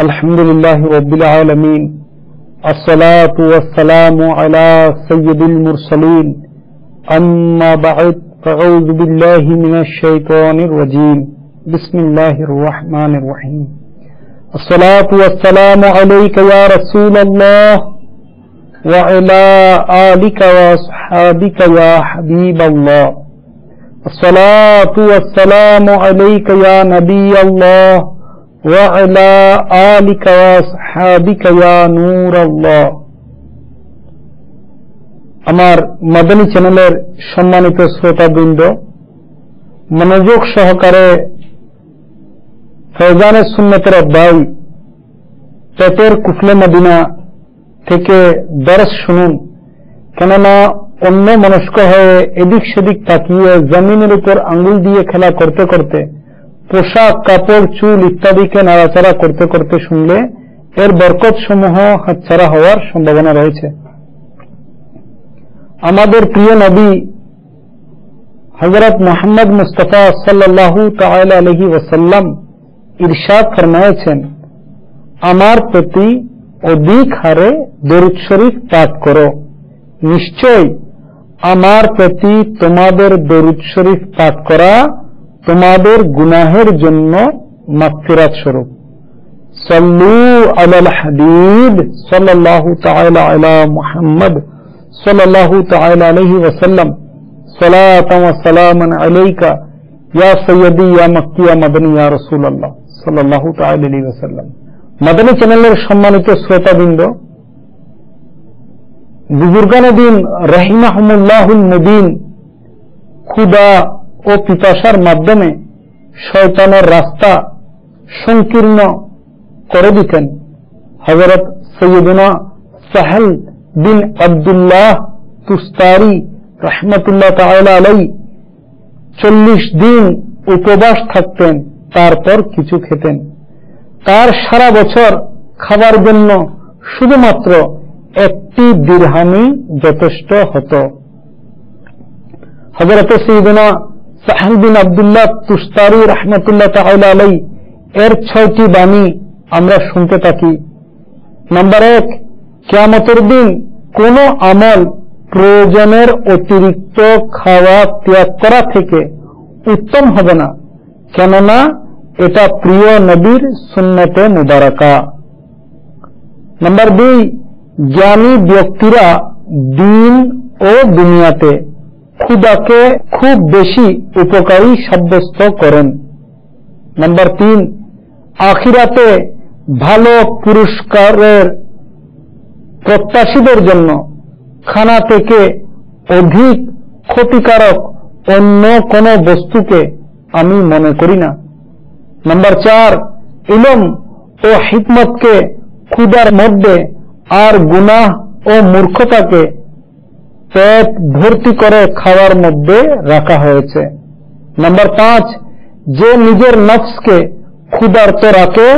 अल्हम्दुलिल्लाहि रब्बिल आलमीन अस्सलातु वस्सलामु अला सय्यिदिल मुरसलीन अम्मा बअद फ़अऊज़ु बिल्लाहि मिनश शैतानिर रजीम बिस्मिल्लाहिर रहमानिर रहीम अस्सलातु वस्सलामु अलैका या रसूलल्लाह व अला आलिका व अस्हाबिका या हबीबल्लाह अस्सलातु वस्सलामु अलैका या नबियल्लाह व अला आलिका व अस्हाबिका या नूरल्लाह। আমার মাদানী চ্যানেলের সম্মানিত শ্রোতাবৃন্দ, মনোযোগ সহকারে ফয়জানে সুন্নতের অধ্যায় পেটের কুফলে মদিনা থেকে দরস শুনুন, কেননা অন্য মনস্ক হয়ে এদিক সেদিক তাকিয়ে জমিনের উপর আঙ্গুল দিয়ে খেলা করতে করতে, পোশাক কাপড় চুল ইত্যাদিকে নাড়াচাড়া করতে করতে শুনলে এর বরকত সমূহ হাতছাড়া হওয়ার সম্ভাবনা রয়েছে। আমাদের প্রিয় নবী হযরত মুহাম্মদ মুস্তাফা সাল্লাল্লাহু তাআলা আলাইহি ওয়াসাল্লাম ইরশাদ ফরমায়েছেন, আমার প্রতি অধিক হারে দরুদ শরীফ পাঠ করো, নিশ্চয় আমার প্রতি তোমাদের দরুদ শরীফ পাঠ করা তোমাদের গুনাহের জন্য মাগফিরাত স্বরূপ। সাল্লু আলাল হাবিব সাল্লাল্লাহু তাআলা আলা মুহাম্মদ সাল্লাল্লাহু তাআলা আলাইহি ওয়াসাল্লাম সালাতান ওয়া সালামান আলাইকা ইয়া সাইয়্যিদি ইয়া মাক্কি ইয়া মাদানী ইয়া রাসূলুল্লাহ সাল্লাল্লাহু তাআলা আলাইহি ওয়াসাল্লাম। মাদানী চ্যানেলের সম্মানিত শ্রোতাবৃন্দ, বুজুর্গানে দিন রাহিমাহুমুল্লাহুল মুবিন ক্ষুধা ও পিপাসার মাধ্যমে শয়তানের রাস্তা সংকীর্ণ করে দিতেন। হযরত সৈয়দনা সাহেল বিন আব্দুল্লাহ তুস্তারি রাহমাতুল্লাহ তাআলা আলাইহি 40 দিন উপবাস থাকতেন, তারপর কিছু খেতেন। তার সারা বছর খাবার জন্য শুধুমাত্র একটি দিরহামই যথেষ্ট হতো। হযরত সৈয়দনা সাহেল বিন আব্দুল্লাহ তুস্তারি রাহমাতুল্লাহ তাআলা আলাইহি এর 6টি বাণী আমরা শুনতে থাকি। নাম্বার 1, কিয়ামতের দিন কোন আমল প্রয়োজনের অতিরিক্ত খাওয়া ত্যাগ করা থেকে উত্তম হবে না, কেননা এটা প্রিয় নবীর সুন্নতে মুবারাকা। নাম্বার 2, জ্ঞানী ব্যক্তিরা দিন ও দুনিয়াতে ক্ষুধাকে খুব বেশি উপকারী সাব্যস্ত করেন। নাম্বার 3, আখিরাতে ভালো পুরস্কারের প্রত্যাশীদের জন্য খানা থেকে অধিক ক্ষতিকারক অন্য কোন বস্তুকে আমি মনে করি না। নাম্বার 4, ইলম ও হিকমতকে ক্ষুধার মধ্যে আর গুনাহ ও মূর্খতাকে পেট ভর্তি করে খাওয়ার মধ্যে রাখা হয়েছে। নাম্বার 5, যে নিজের নফসকে ক্ষুধার্ত রাখে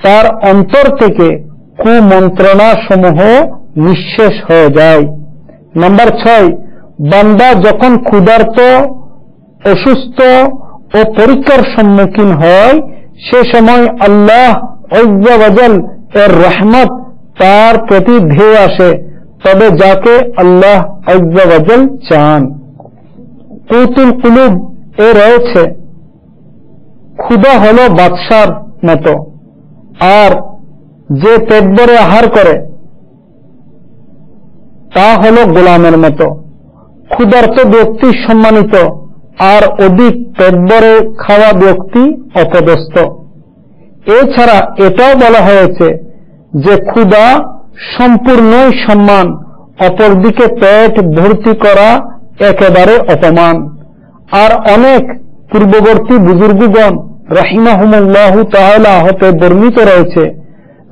তার অন্তর থেকে কুমন্ত্রণা সমূহ নিঃশেষ হয়ে যায়। নাম্বার 6, বান্দা যখন ক্ষুধার্ত, অসুস্থ ও পরীক্ষার সম্মুখীন হয়, সে সময় আল্লাহ আযজা ওয়া জাল এর রহমত তার প্রতি ধেয়ে আসে, তবে যাকে আল্লাহ আযজা ওয়া জাল চান। কুতুল কুলুব এ রয়েছে, ক্ষুধা হলো বাদশার মতো, আর যে পেট ভরে আহার করে তা হলো গোলামের মতো। ক্ষুধার্ত ব্যক্তি সম্মানিত, আর অধিক পেট ভরে খাওয়া ব্যক্তি অপদস্থ। এছাড়া এটাও বলা হয়েছে যে ক্ষুধা সম্পূর্ণই সম্মান, অপরদিকে পেট ভর্তি করা একেবারে অপমান। আর অনেক পূর্ববর্তী বুজুর্গগণ রাহিমাহুমুল্লাহু তাআলা হতে বর্ণিত রয়েছে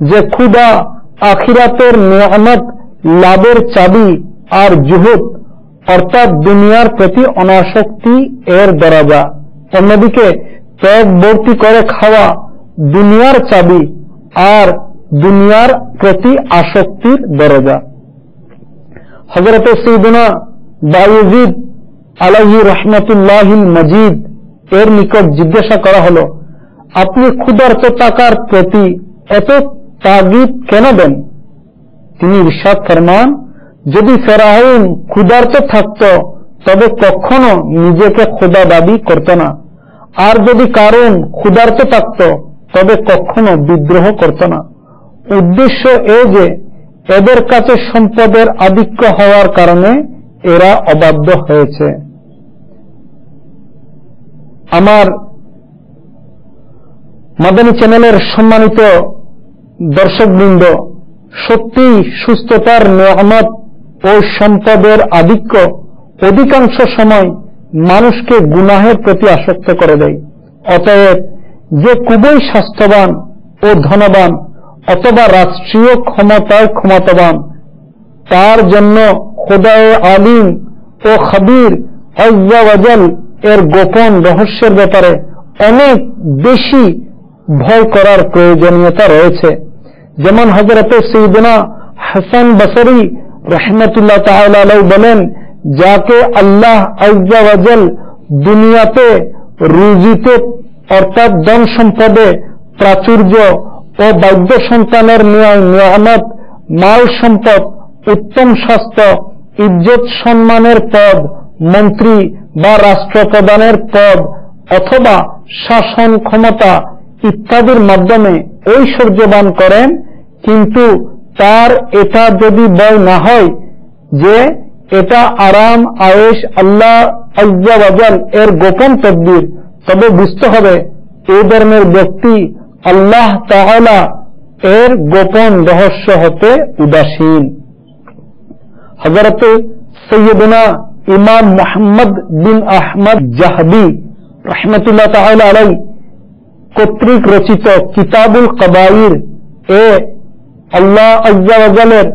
যে ক্ষুধা আখিরাতের নিয়ামত লাভের চাবি, আর জুহুদ অর্থাৎ দুনিয়ার প্রতি অনাসক্তি এর দরজা। অন্যদিকে পেট ভর্তি করে খাওয়া দুনিয়ার চাবি আর দুনিয়ার প্রতি আসক্তির দরজা। হযরত সাইয়্যিদুনা বায়জিদ আলাইহি রাহমাতুল্লাহিল মজিদ এর নিকট জিজ্ঞাসা করা হলো, আপনি ক্ষুধার্ত থাকার প্রতি এত তাগিদ কেন দেন? তিনি ইরশাদ ফরমান, যদি ফেরাউন ক্ষুধার্ত থাকত তবে কখনো নিজেকে খোদা দাবি করত না, আর যদি কারুন ক্ষুধার্ত থাকত তবে কখনো বিদ্রোহ করত না। উদ্দেশ্য এ যে এদের কাছে সম্পদের আধিক্য হওয়ার কারণে এরা অবাধ্য হয়েছে। আমার মাদানী চ্যানেলের সম্মানিত দর্শকবৃন্দ, সত্যি সুস্থতার নিয়ামত ও সম্পদের আধিক্য অধিকাংশ সময় মানুষকে গুনাহের প্রতি আসক্ত করে দেয়। অতএব যে খুবই স্বাস্থ্যবান ও ধনবান অথবা রাষ্ট্রীয় ক্ষমতায় ক্ষমতাবান, তার জন্য খোদায়ে আলিম ও খবীর আযজা ওয়াজাল এর গোপন রহস্যের ব্যাপারে অনেক বেশি ভয় করার প্রয়োজনীয়তা রয়েছে। যেমন হযরত সাইয়্যিদনা হাসান বসরি রাহমাতুল্লাহ তাআলা আলাইহি বলেন, যাকে আল্লাহ আযজা ওয়াজাল দুনিয়াতে রুজিতে অর্থাৎ ধন সম্পদে প্রাচুর্য ও বাদ্য সন্তানের নিয়ামত, মাল সম্পদ, উত্তম স্বাস্থ্য, ইজ্জত সম্মানের পদ, মন্ত্রী বা রাষ্ট্রপ্রধানের পদ অথবা শাসন ক্ষমতা ইত্যাদির মাধ্যমে ঐশ্বর্যবান করেন, কিন্তু তার এটা যদি ভয় না হয় যে এটা আরাম আয়েশ আল্লাহ আযজা ওয়াজাল এর গোপন তদবির, তবে বুঝতে হবে এই ধরনের ব্যক্তি আল্লাহ তাআলা এর গোপন রহস্য হতে উদাসীন। হযরত সৈয়দনা ইমাম মুহাম্মদ বিন আহমদ জাহবি রাহমাতুল্লাহ তাআলা আলাইহি কর্তৃক রচিত কিতাবুল কবাইর এ আল্লাহ আযজা ওয়াজালের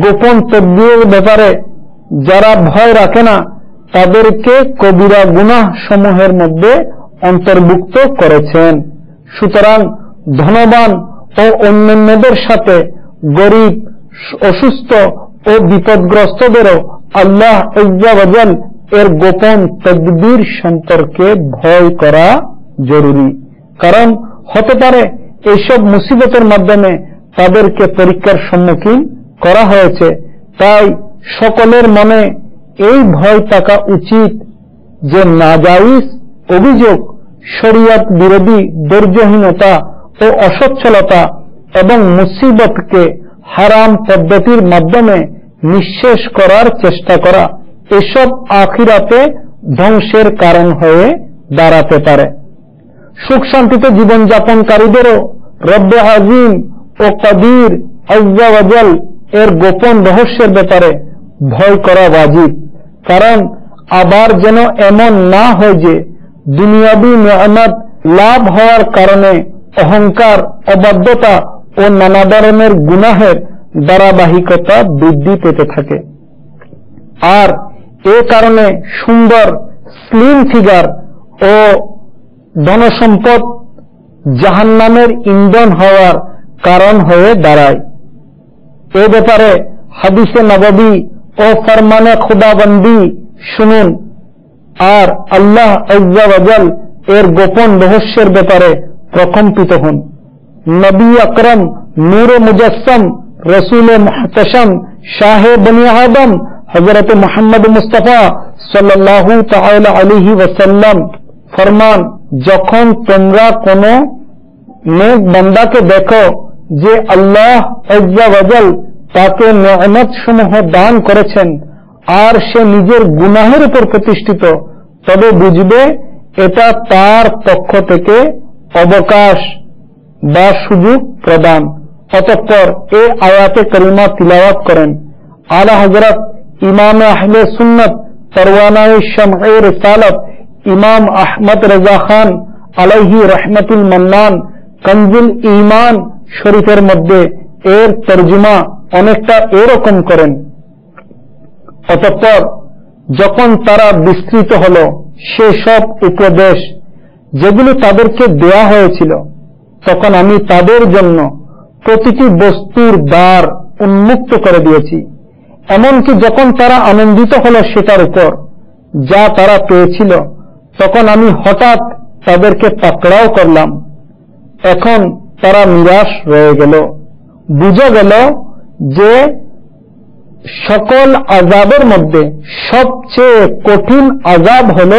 গোপন তদবিরের ব্যাপারে যারা ভয় রাখে না তাদেরকে কবিরা গুনাহ সমূহের মধ্যে অন্তর্ভুক্ত করেছেন। সুতরাং ধনবান ও অন্যান্যদের সাথে গরিব, অসুস্থ ও বিপদগ্রস্তদেরও আল্লাহ আযজা ওয়াজাল এর গোপন তদবির সম্পর্কে ভয় করা জরুরি। কারণ হতে পারে এইসব মুসিবতের মাধ্যমে তাদেরকে পরীক্ষার সম্মুখীন করা হয়েছে। তাই সকলের মনে এই ভয় থাকা উচিত যে নাজায়েজ অভিযোগ, শরিয়ত বিরোধী ধৈর্যহীনতা ও অসচ্ছলতা এবং মুসিবতকে হারাম পদ্ধতির মাধ্যমে নিঃশেষ করার চেষ্টা করা, এসব আখিরাতে ধ্বংসের কারণ হয়ে দাঁড়াতে পারে। সুখ শান্তিতে জীবনযাপনকারীদেরও রব্বে আজিম ও কদির আযজা ওয়াজাল এর গোপন রহস্যের ব্যাপারে ভয় করা ওয়াজিব। কারণ আবার যেন এমন না হয় যে দুনিয়াবি নিয়ামত লাভ হওয়ার কারণে অহংকার, অবাধ্যতা ও নানা ধরনের গুনাহের ধারাবাহিকতা বৃদ্ধি পেতে থাকে। আর এ কারণে সুন্দর স্লিম ফিগার ও ধনসম্পদ জাহান্নামের ইন্ধন হওয়ার কারণ হয়ে দাঁড়ায়। এ ব্যাপারে হাদিসে নববী ও ফরমানে খুদাবন্দি শুনুন, আর আল্লাহ আযজা ওয়াজাল এর গোপন রহস্যের ব্যাপারে প্রকম্পিত হন। নবী আকরম নূরে মুজাসসম রসুল মুহতাশম শাহে বনি আদম হযরত মুহাম্মদ মুস্তাফা সাল্লাল্লাহু তাআলা আলাইহি ওয়াসাল্লাম ফরমান, যখন তোমরা কোন নেক বান্দাকে দেখো যে আল্লাহ আযজা ওয়াজাল তাকে নিয়ামত সমূহ দান করেছেন আর সে নিজের গুনাহের উপর প্রতিষ্ঠিত, তবে বুঝবে এটা তার পক্ষ থেকে অবকাশ বা সুযোগ প্রদান। অতঃপর এ আয়াতে কারিমা তিলাওয়াত করেন। আলা হযরত ইমাম আহলে সুন্নাত পরওয়ানায়ে শামঈ রিসালাত ইমাম আহমদ রাজা খান আলাইহি রহমাতুল মান্নান কনজুল ঈমান শরীফের মধ্যে এর তরজমা অনেকটা এরকম করেন। অতঃপর যখন তারা বিস্তৃত হল সেসব উপদেশ যেগুলি তাদেরকে দেয়া হয়েছিল, তখন আমি তাদের জন্য প্রতিটি বস্তুর দ্বার উন্মুক্ত করে দিয়েছি। এমনকি যখন তারা আনন্দিত হল সেটার উপর যা তারা পেয়েছিল, তখন আমি হঠাৎ তাদেরকে পাকড়াও করলাম। এখন তারা নিরাশ রয়ে গেল। বুঝা গেল যে সকল আযাবের মধ্যে সবচেয়ে কঠিন আযাব হল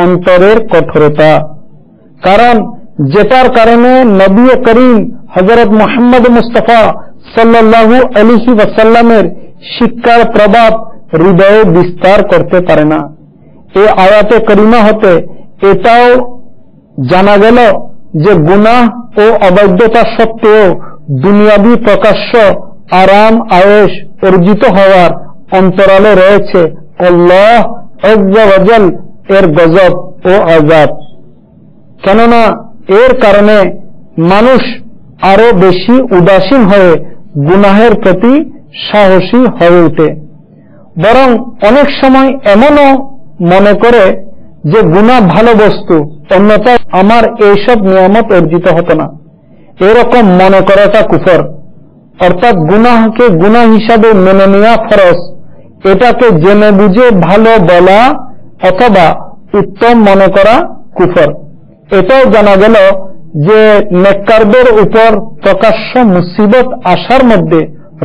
অন্তরের কঠোরতা। কারণ যেটার কারণে নবী করিম হযরত মুহাম্মদ মুস্তাফা সাল্লাল্লাহু আলাইহি ওয়াসাল্লামের শিক্ষার প্রভাব হৃদয়ে বিস্তার করতে পারে না। এই আয়াতে করিমা হতে এটাও জানা গেল যে গুনাহ ও অবৈধতা সত্ত্বেও দুনিয়াবি প্রকাশ্য আরাম আয়েশ অর্জিত হওয়ার অন্তরালে রয়েছে আল্লাহ আযজা ওয়া জাল এর গজব ও আযাব। কেননা এর কারণে মানুষ আরো বেশি উদাসীন হয়ে গুনাহের প্রতি সাহসী হয়ে ওঠে, বরং অনেক সময় এমনও মনে করে যে গুনাহ ভালো বস্তু, অন্যথায় আমার এইসব নিয়ামত অর্জিত হতো না। এরকম মনে করাটা কুফর, অর্থাৎ গুনাহকে গুনাহ হিসাবে মেনে নেওয়া ফরজ। এটাকে জেনে বুঝে ভালো বলা অথবা উত্তম মনে করা কুফর। এটাও জানা গেল যে নেককারদের উপর প্রকাশ্য মুসিবত আসার মধ্যে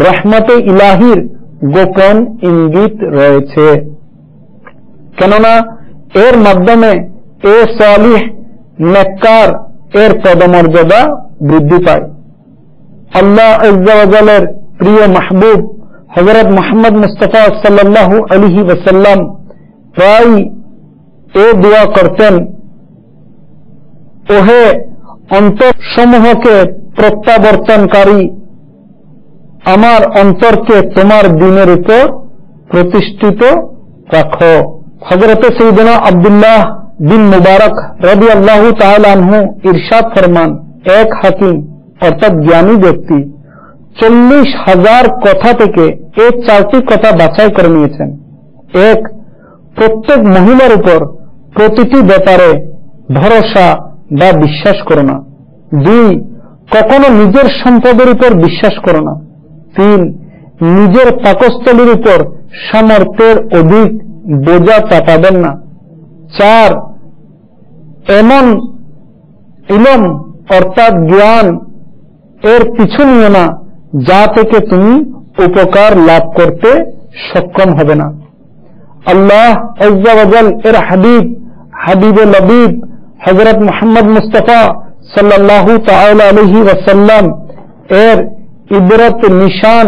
রহমতে ইলাহির গোপন ইঙ্গিত রয়েছে, কেননা এর মাধ্যমে এ সালিহ নেককার এর পদমর্যাদা বৃদ্ধি পায়। আল্লাহ আযজা ওয়া জালের প্রিয় মাহবুব হযরত মুহাম্মদ মুস্তাফা সাল্লাল্লাহু আলাইহি ওয়াসাল্লাম প্রায় এ দোয়া করতেন, ওহে অন্তরসমূহকে প্রত্যাবর্তনকারী, আমার অন্তরকে তোমার দ্বীনের উপর প্রতিষ্ঠিত রাখো। হযরতে সাইয়েদনা আব্দুল্লাহ বিন মুবারক রাদিয়াল্লাহু তাআলা আনহু ইরশাদ ফরমান, এক হাকিম অর্থাৎ জ্ঞানী ব্যক্তি 40,000 কথা থেকে এই 4টি কথা বাছাই করে নিয়েছেন। এক, প্রত্যেক মহিলার উপর প্রতিটি ব্যাপারে ভরসা বা বিশ্বাস করো না। 2, কখনো নিজের সম্পদের উপর বিশ্বাস করো না। 3, নিজের পাকস্থলীর উপর সামর্থ্যের অধিক বোঝা চাপাবেন না। 4, এমন ইলম অর্থাৎ জ্ঞান এর পিছু নিও না যা থেকে তুমি উপকার লাভ করতে সক্ষম হবে না। আল্লাহ আযজা ওয়া জাল এর হাবিবে লবিব হযরত মুহাম্মদ মুস্তাফা সাল্লাল্লাহু তাআলা আলাইহি ওয়াসাল্লাম এর ইবরত নিশান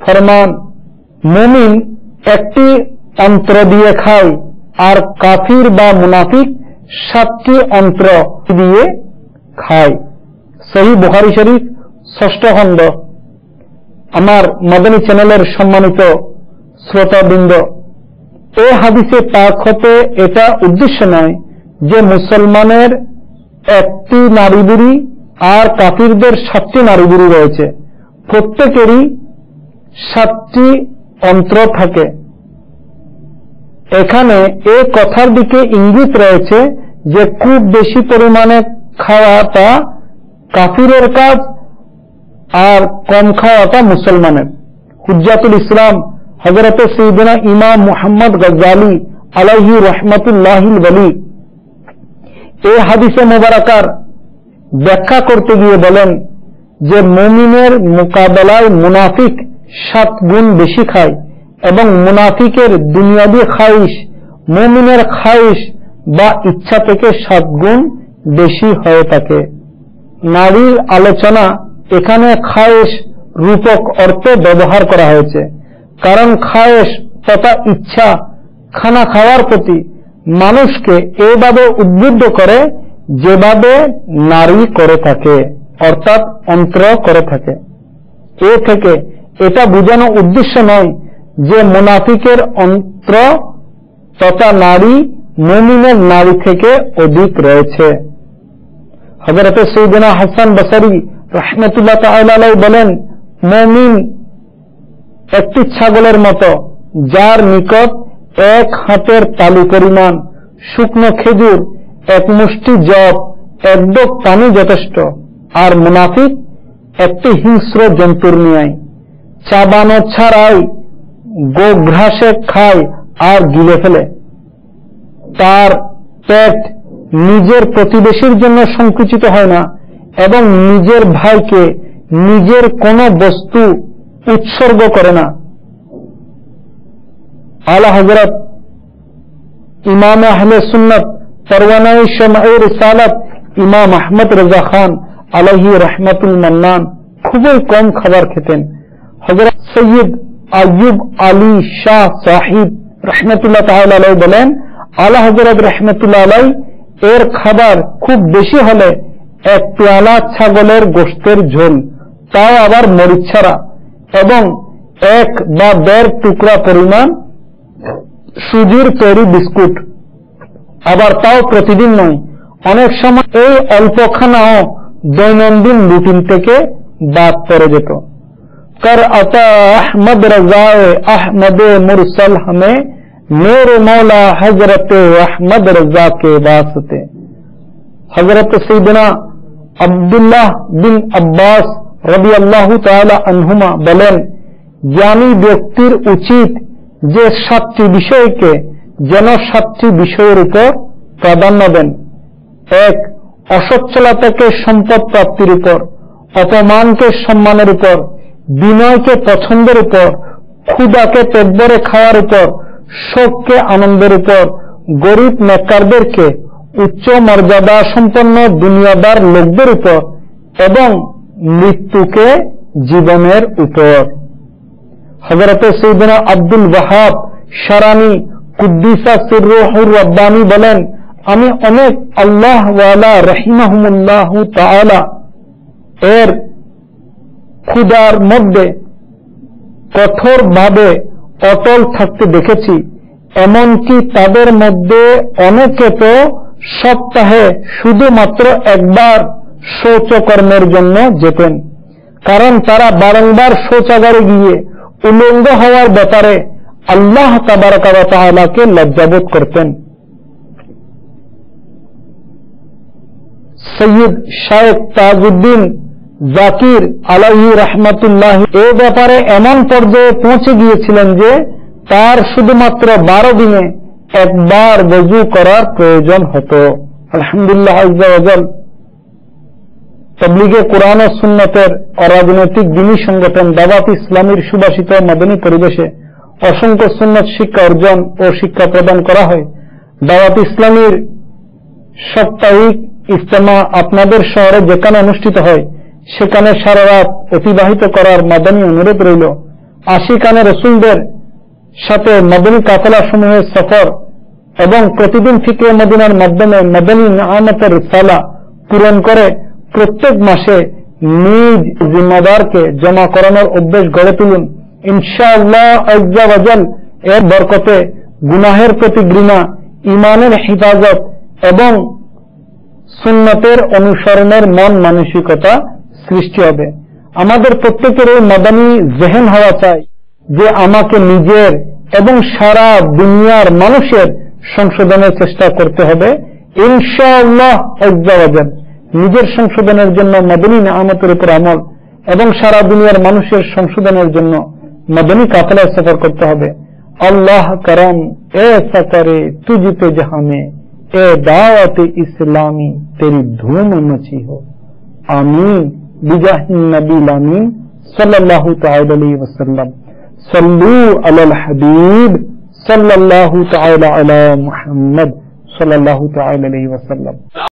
ফরমান, মুমিন একটি অন্ত্র দিয়ে খায় আর কাফির বা মুনাফিক 7টি অন্ত্র দিয়ে খায়। সহিহ বুখারী শরীফ 6ষ্ঠ খণ্ড। আমার মাদানী চ্যানেলের সম্মানিত শ্রোতাবৃন্দ, এই হাদিসে পাক হতে এটা উদ্দেশ্য নয় যে মুসলমানের 1টি নারীবুড়ি আর কাফিরদের 7টি নারীবুড়ি রয়েছে। প্রত্যেকেরই 7টি অন্ত্র থাকে। এখানে এই কথার দিকে ইঙ্গিত রয়েছে যে খুব বেশি পরিমাণে খাওয়াটা কাফিরের কাজ আর কম খাওয়াটা মুসলমানের। হুজ্জাতুল ইসলাম হযরতে সাইয়েদনা ইমাম মুহাম্মদ গজ্জালী আলাইহি রাহমাতুল্লাহিল ওয়ালি এই হাদিসে মুবারাকার ব্যাখ্যা করতে গিয়ে বলেন যে মুমিনের মোকাবেলায় মুনাফিক 7 গুণ বেশি খায় এবং মুনাফিকের দুনিয়াবি খাইশ মুমিনের খাইশ বা ইচ্ছা থেকে 7 গুণ বেশি হয়ে থাকে। নারীর আলোচনা এখানে খায়েশ রূপক অর্থে ব্যবহার করা হয়েছে, কারণ খায়েশ তথা ইচ্ছা খানা খাওয়ার প্রতি মানুষকে এভাবে উদ্বুদ্ধ করে যেভাবে নারী করে থাকে, অর্থাৎ অন্ত্র করে থাকে। এ থেকে এটা বোঝানো উদ্দেশ্য নয় যে মুনাফিকের অন্ত্র তথা নারী মুমিনের নারী থেকে অধিক রয়েছে। হযরতে সাইয়েদনা হাসান বসরি রাহমাতুল্লাহ তাআলা আলাইহি বলেন, মুমিন একটি ছাগলের মতো যার নিকট 1 হাতের তালু পরিমাণ শুকনো খেজুর, 1 মুষ্টি জব, 1 ডোক পানি যথেষ্ট। আর মুনাফিক একটি হিংস্র জন্তুর ন্যায় চাবানো ছাড়াই গোঘ্রাসে খায় আর গিলে ফেলে। তার পেট নিজের প্রতিবেশীর জন্য সংকুচিত হয় না, এবং নিজের ভাইকে নিজের কোনো বস্তু উৎসর্গ করে না। আলা হযরত ইমাম আহলে সুন্নাত পরওয়ানায়ে শামঈ রিসালাত ইমাম আহমদ রাজা খান আলাইহি রহমাতুল মান্নান খুবই কম খাবার খেতেন। হযরত সৈয়দ আইয়ুব আলী শাহ সাহিব রহমতুল্লাহ তাআলা আলাইহি বলেন, আলা হযরত রহমতুল্লাহ আলাইহি এর খাবার খুব বেশি হলে এক পেয়ালা ছাগলের গোশতের ঝোল, তাও আবার মরিচ ছাড়া, এবং 1 বা 1.5 টুকরা পরিমাণ সুজির তৈরি বিস্কুট, আবার তাও প্রতিদিন নয়। অনেক সময় এই অল্প খানাও দৈনন্দিন রুটিন থেকে বাদ পড়ে যেত। कर अता अहमद रजाए अहमद मुरसल हमें मेरे मौला हजरत अहमद रजा के वास्ते। हजरत सैयदना अब्दुल्लाह बिन अब्बास রাদিয়াল্লাহু তাআলা আনহুমা বলেন, জ্ঞানী ব্যক্তির উচিত যে 7টি বিষয়কে যেন 7টি বিষয়ের উপর প্রাধান্য দেন। 1. অসচ্ছলতাকে সম্পদ প্রাপ্তির উপর, অপমানকে সম্মানের উপর, বিনয়কে পছন্দের উপর, ক্ষুধাকে পেট ভরে খাওয়ার উপর, শোককে আনন্দের উপর, গরিব নেককারদেরকে উচ্চ মর্যাদা সম্পন্ন দুনিয়াদার লোকদের উপর, এবং মৃত্যুকে জীবনের উপর। হযরত সাইয়েদনা আব্দুল ওয়াহাব শারানি কুদ্দিসা সিররুহুর রাব্বানি বলেন, আমি অনেক আল্লাহ ওয়ালা রাহিমাহুমুল্লাহু তাআলা এর ক্ষুধার মধ্যে কঠোরভাবে অটল থাকতে দেখেছি, এমনকি তাদের মধ্যে অনেকে তো সপ্তাহে শুধুমাত্র একবার শৌচকর্মের জন্য যেতেন, কারণ তারা বারংবার শৌচাগারে গিয়ে উলঙ্গ হওয়ার ব্যাপারে আল্লাহ তাবারাক ওয়া তাআলাকে লজ্জাবোধ করতেন। সৈয়দ শায়েখ তাজউদ্দিন জাকির আলাইহি রহমাতুল্লাহ এ ব্যাপারে এমন পর্যায়ে পৌঁছে গিয়েছিলেন যে তার শুধুমাত্র 12 দিনে একবার ওযু করার প্রয়োজন হতো। আলহামদুলিল্লাহ আযজা ওয়া জাল তাবলীগে কোরআন ও সুন্নতের অরাজনৈতিক দিনী সংগঠন দাওয়াত ইসলামীর সুবাসিত মাদনী পরিবেশে অসংখ্য সুন্নত শিক্ষা অর্জন ও শিক্ষা প্রদান করা হয়। দাওয়াত ইসলামীর সাপ্তাহিক ইজতেমা আপনাদের শহরে যেখানে অনুষ্ঠিত হয় সেখানে সারা রাত অতিবাহিত করার মাদানী অনুরোধ রইল। আশিকানে রসুলদের সাথে মাদনী কাফেলা সমূহের সফর এবং প্রতিদিন ফিকরে মদিনার মাধ্যমে মাদনী নিয়ামতের রিসালা পূরণ করে প্রত্যেক মাসে নিজ জিম্মাদারকে জমা করানোর অভ্যেস গড়ে তুলুন। ইনশাআল্লাহ আযজা ওয়া জাল এর বরকতে গুনাহের প্রতি ঘৃণা, ঈমানের হিফাজত এবং সুন্নতের অনুসরণের মন মানসিকতা সৃষ্টি হবে। আমাদের প্রত্যেকের এই মাদানী জেহেন হওয়া চাই যে আমাকে নিজের এবং সারা দুনিয়ার মানুষের সংশোধনের চেষ্টা করতে হবে। ইনশাআল্লাহ আযজা ওয়া জাল নিজের সংশোধনের জন্য মাদনী নিয়ামতের উপর আমল এবং সারা দুনিয়ার মানুষের সংশোধনের জন্য মাদনী কাফেলায় সফর করতে হবে। আল্লাহ করম ऐसा करे तुझ पे जहां में ए दावत इस्लामी तेरी धूम मची हो। आमीन बिजाहि नबी लामीन सल्लल्लाहु तआला अलैहि वसल्लम। सल्लू अलल हबीब सल्लल्लाहु तआला अला मुहम्मद सल्लल्लाहु तआला अलैहि वसल्लम।